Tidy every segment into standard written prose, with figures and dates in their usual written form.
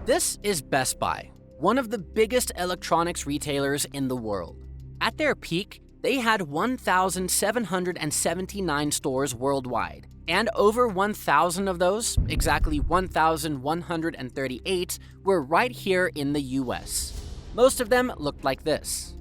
This is Best Buy, one of the biggest electronics retailers in the world. At their peak, they had 1,779 stores worldwide, and over 1,000 of those, exactly 1,138, were right here in the US. Most of them looked like this.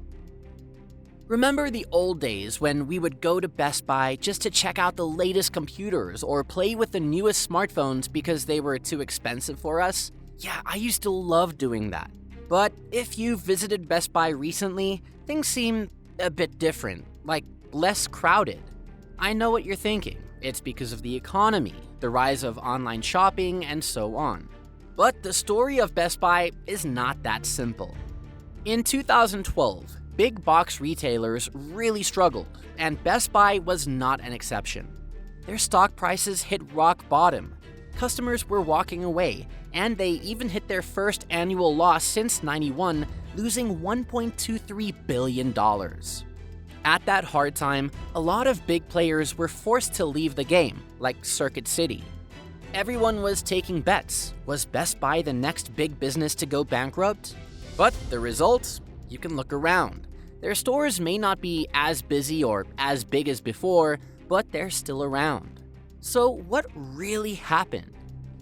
Remember the old days when we would go to Best Buy just to check out the latest computers or play with the newest smartphones because they were too expensive for us? Yeah, I used to love doing that. But if you visited Best Buy recently, things seem a bit different, like less crowded. I know what you're thinking. It's because of the economy, the rise of online shopping, and so on. But the story of Best Buy is not that simple. In 2012, big box retailers really struggled, and Best Buy was not an exception. Their stock prices hit rock bottom. Customers were walking away, and they even hit their first annual loss since '91, losing $1.23 billion. At that hard time, a lot of big players were forced to leave the game, like Circuit City. Everyone was taking bets. Was Best Buy the next big business to go bankrupt? But the result? You can look around. Their stores may not be as busy or as big as before, but they're still around. So what really happened?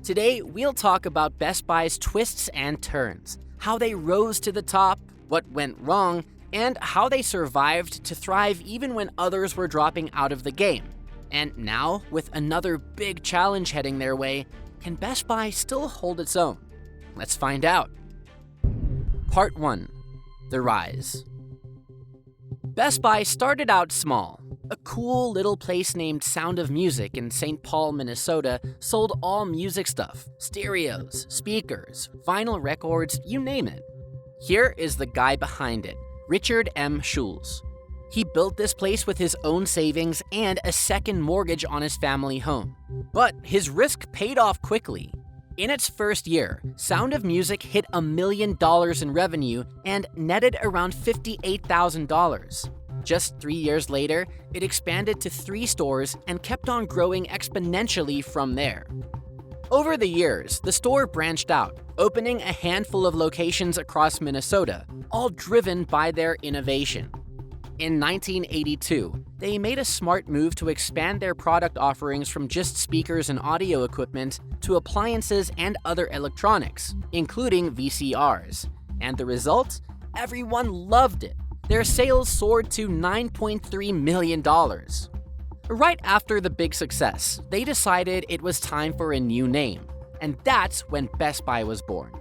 Today, we'll talk about Best Buy's twists and turns, how they rose to the top, what went wrong, and how they survived to thrive even when others were dropping out of the game. And now, with another big challenge heading their way, can Best Buy still hold its own? Let's find out. Part 1. The Rise. Best Buy started out small. A cool little place named Sound of Music in St. Paul, Minnesota sold all music stuff, stereos, speakers, vinyl records, you name it. Here is the guy behind it, Richard M. Schulz. He built this place with his own savings and a second mortgage on his family home. But his risk paid off quickly. In its first year, Sound of Music hit $1 million in revenue and netted around $58,000. Just 3 years later, it expanded to 3 stores and kept on growing exponentially from there. Over the years, the store branched out, opening a handful of locations across Minnesota, all driven by their innovation. In 1982, they made a smart move to expand their product offerings from just speakers and audio equipment to appliances and other electronics, including VCRs. And the result? Everyone loved it. Their sales soared to $9.3 million. Right after the big success, they decided it was time for a new name, and that's when Best Buy was born.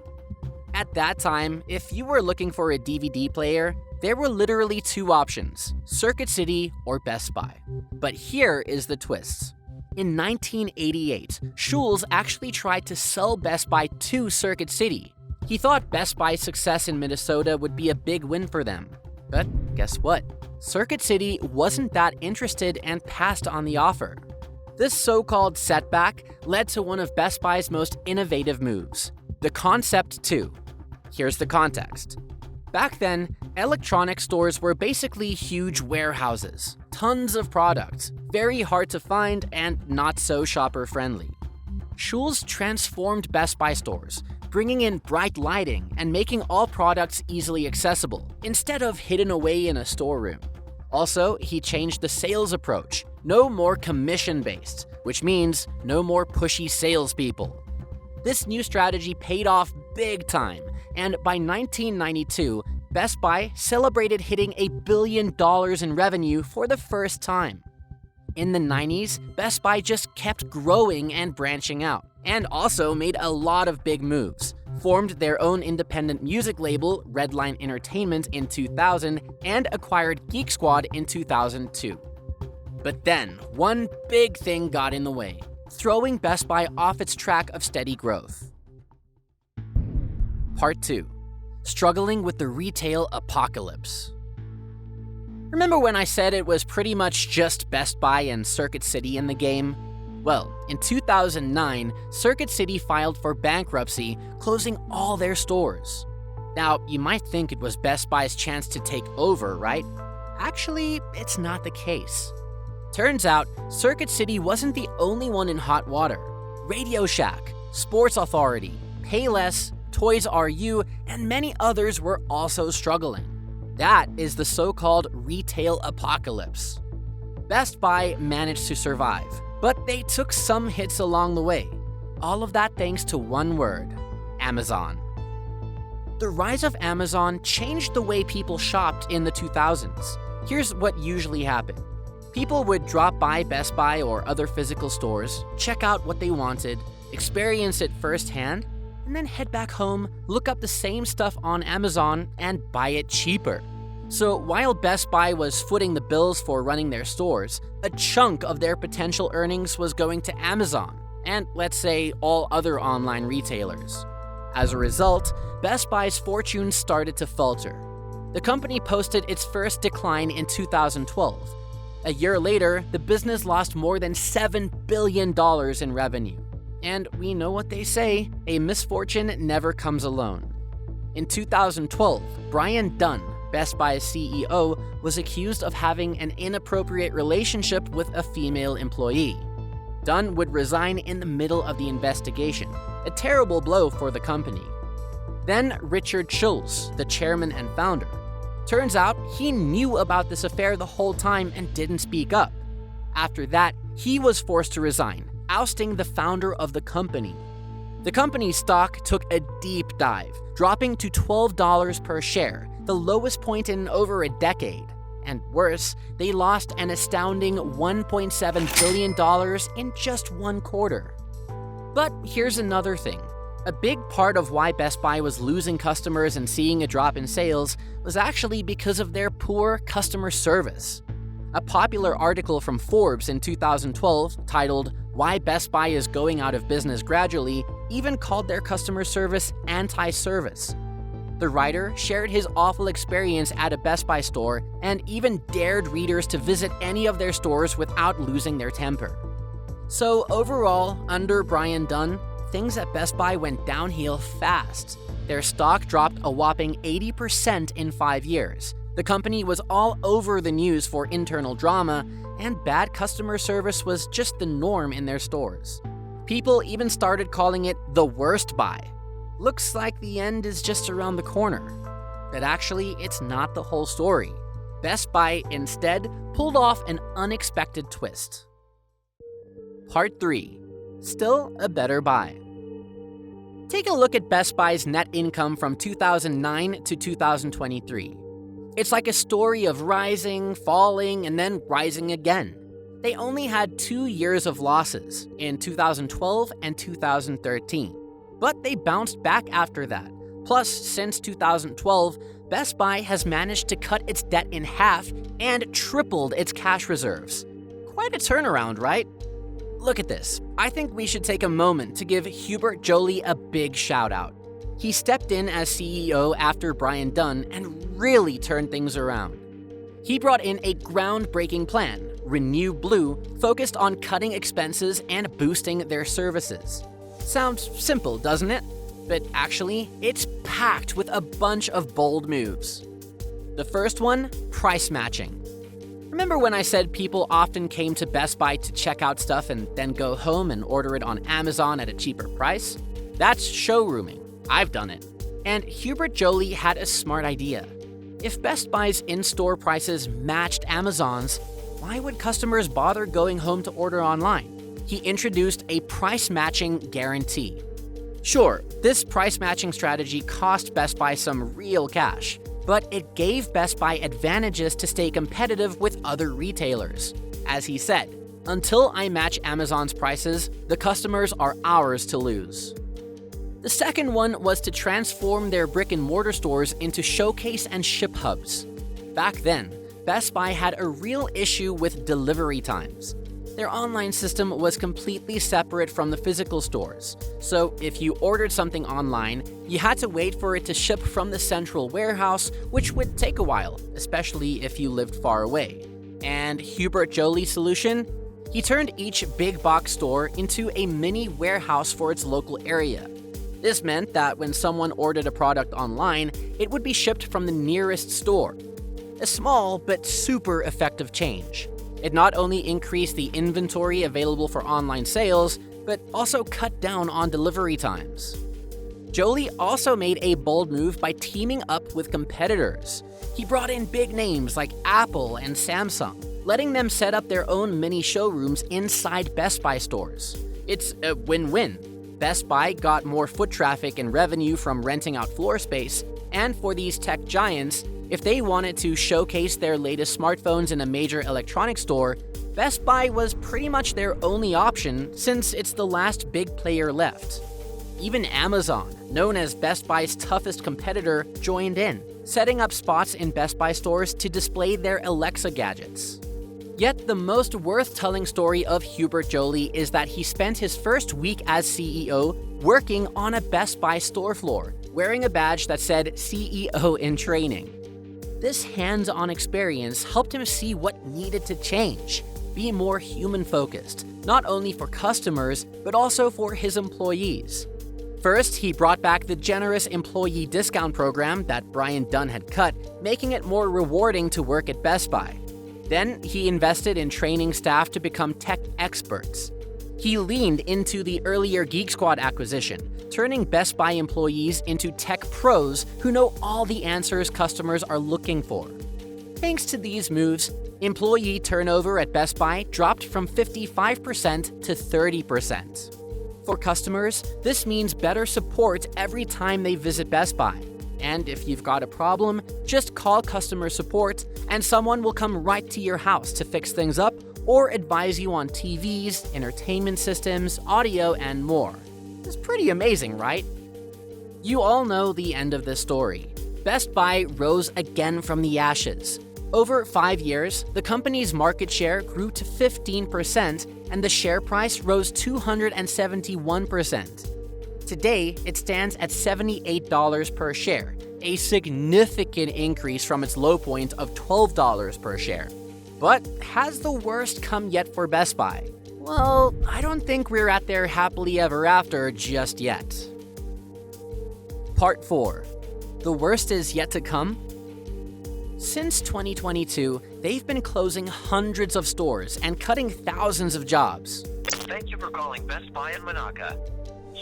At that time, if you were looking for a DVD player, there were literally 2 options, Circuit City or Best Buy. But here is the twist. In 1988, Schulz actually tried to sell Best Buy to Circuit City. He thought Best Buy's success in Minnesota would be a big win for them. But guess what? Circuit City wasn't that interested and passed on the offer. This so-called setback led to one of Best Buy's most innovative moves, the Concept 2. Here's the context. Back then, electronic stores were basically huge warehouses, tons of products, very hard to find and not so shopper-friendly. Schulz transformed Best Buy stores, bringing in bright lighting and making all products easily accessible, instead of hidden away in a storeroom. Also, he changed the sales approach, no more commission-based, which means no more pushy salespeople. This new strategy paid off big time, and by 1992, Best Buy celebrated hitting $1 billion in revenue for the first time. In the 90s, Best Buy just kept growing and branching out, and also made a lot of big moves, formed their own independent music label, Redline Entertainment, in 2000, and acquired Geek Squad in 2002. But then, one big thing got in the way, throwing Best Buy off its track of steady growth. Part 2. Struggling with the retail apocalypse. Remember when I said it was pretty much just Best Buy and Circuit City in the game? Well, in 2009, Circuit City filed for bankruptcy, closing all their stores. Now, you might think it was Best Buy's chance to take over, right? Actually, it's not the case. Turns out, Circuit City wasn't the only one in hot water. Radio Shack, Sports Authority, Payless, Toys R U, and many others were also struggling. That is the so-called retail apocalypse. Best Buy managed to survive, but they took some hits along the way. All of that thanks to one word: Amazon. The rise of Amazon changed the way people shopped in the 2000s. Here's what usually happened. People would drop by Best Buy or other physical stores, check out what they wanted, experience it firsthand, and then head back home, look up the same stuff on Amazon, and buy it cheaper. So while Best Buy was footing the bills for running their stores, a chunk of their potential earnings was going to Amazon, and let's say all other online retailers. As a result, Best Buy's fortunes started to falter. The company posted its first decline in 2012. A year later, the business lost more than $7 billion in revenue. And we know what they say, a misfortune never comes alone. In 2012, Brian Dunn, Best Buy's CEO, was accused of having an inappropriate relationship with a female employee. Dunn would resign in the middle of the investigation, a terrible blow for the company. Then Richard Schultz, the chairman and founder. Turns out he knew about this affair the whole time and didn't speak up. After that, he was forced to resign, ousting the founder of the company. The company's stock took a deep dive, dropping to $12 per share, the lowest point in over a decade. And worse, they lost an astounding $1.7 billion in just one quarter. But here's another thing. A big part of why Best Buy was losing customers and seeing a drop in sales was actually because of their poor customer service. A popular article from Forbes in 2012, titled "Why Best Buy is Going Out of Business Gradually," even called their customer service anti-service. The writer shared his awful experience at a Best Buy store and even dared readers to visit any of their stores without losing their temper. So overall, under Brian Dunn, things at Best Buy went downhill fast. Their stock dropped a whopping 80% in 5 years. The company was all over the news for internal drama, and bad customer service was just the norm in their stores. People even started calling it the worst buy. Looks like the end is just around the corner. But actually, it's not the whole story. Best Buy instead pulled off an unexpected twist. Part 3. Still a better buy. Take a look at Best Buy's net income from 2009 to 2023. It's like a story of rising, falling, and then rising again. They only had 2 years of losses, in 2012 and 2013. But they bounced back after that. Plus, since 2012, Best Buy has managed to cut its debt in half and tripled its cash reserves. Quite a turnaround, right? Look at this. I think we should take a moment to give Hubert Joly a big shout out. He stepped in as CEO after Brian Dunn and really turned things around. He brought in a groundbreaking plan, Renew Blue, focused on cutting expenses and boosting their services. Sounds simple, doesn't it? But actually, it's packed with a bunch of bold moves. The first one, price matching. Remember when I said people often came to Best Buy to check out stuff and then go home and order it on Amazon at a cheaper price? That's showrooming. I've done it. And Hubert Joly had a smart idea. If Best Buy's in-store prices matched Amazon's, why would customers bother going home to order online? He introduced a price matching guarantee. Sure, this price matching strategy cost Best Buy some real cash, but it gave Best Buy advantages to stay competitive with other retailers. As he said, "Until I match Amazon's prices, the customers are ours to lose." The second one was to transform their brick-and-mortar stores into showcase and ship hubs. Back then, Best Buy had a real issue with delivery times. Their online system was completely separate from the physical stores. So if you ordered something online, you had to wait for it to ship from the central warehouse, which would take a while, especially if you lived far away. And Hubert Joly's solution? He turned each big box store into a mini warehouse for its local area. This meant that when someone ordered a product online, it would be shipped from the nearest store. A small but super effective change. It not only increased the inventory available for online sales, but also cut down on delivery times. Jolie also made a bold move by teaming up with competitors. He brought in big names like Apple and Samsung, letting them set up their own mini showrooms inside Best Buy stores. It's a win-win. Best Buy got more foot traffic and revenue from renting out floor space, and for these tech giants, if they wanted to showcase their latest smartphones in a major electronics store, Best Buy was pretty much their only option since it's the last big player left. Even Amazon, known as Best Buy's toughest competitor, joined in, setting up spots in Best Buy stores to display their Alexa gadgets. Yet the most worth-telling story of Hubert Joly is that he spent his first week as CEO working on a Best Buy store floor, wearing a badge that said CEO in training. This hands-on experience helped him see what needed to change, be more human-focused, not only for customers, but also for his employees. First, he brought back the generous employee discount program that Brian Dunn had cut, making it more rewarding to work at Best Buy. Then, he invested in training staff to become tech experts. He leaned into the earlier Geek Squad acquisition, turning Best Buy employees into tech pros who know all the answers customers are looking for. Thanks to these moves, employee turnover at Best Buy dropped from 55% to 30%. For customers, this means better support every time they visit Best Buy. And if you've got a problem, just call customer support and someone will come right to your house to fix things up or advise you on TVs, entertainment systems, audio, and more. It's pretty amazing, right? You all know the end of this story. Best Buy rose again from the ashes. Over 5 years, the company's market share grew to 15%, and the share price rose 271%. Today, it stands at $78 per share, a significant increase from its low point of $12 per share. But has the worst come yet for Best Buy? Well, I don't think we're at their happily ever after just yet. Part 4. The worst is yet to come? Since 2022, they've been closing hundreds of stores and cutting thousands of jobs. Thank you for calling Best Buy in Monaca.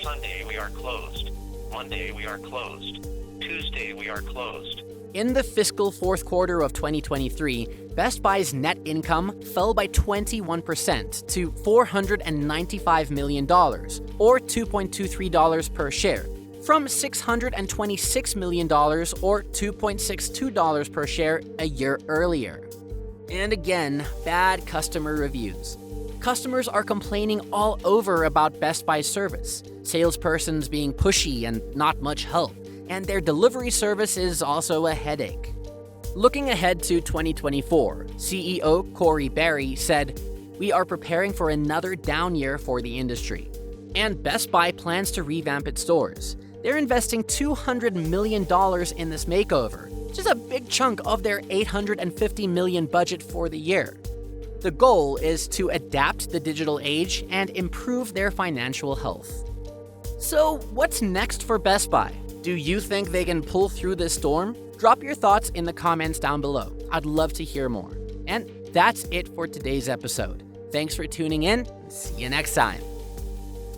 Sunday, we are closed. Monday, we are closed. Tuesday, we are closed. In the fiscal fourth quarter of 2023, Best Buy's net income fell by 21% to $495 million, or $2.23 per share, from $626 million or $2.62 per share a year earlier. And again, bad customer reviews. Customers are complaining all over about Best Buy's service, salespersons being pushy and not much help, and their delivery service is also a headache. Looking ahead to 2024, CEO Corey Barry said, "We are preparing for another down year for the industry." And Best Buy plans to revamp its stores. They're investing $200 million in this makeover, which is a big chunk of their $850 million budget for the year. The goal is to adapt the digital age and improve their financial health. So, what's next for Best Buy? Do you think they can pull through this storm? Drop your thoughts in the comments down below. I'd love to hear more. And that's it for today's episode. Thanks for tuning in. See you next time.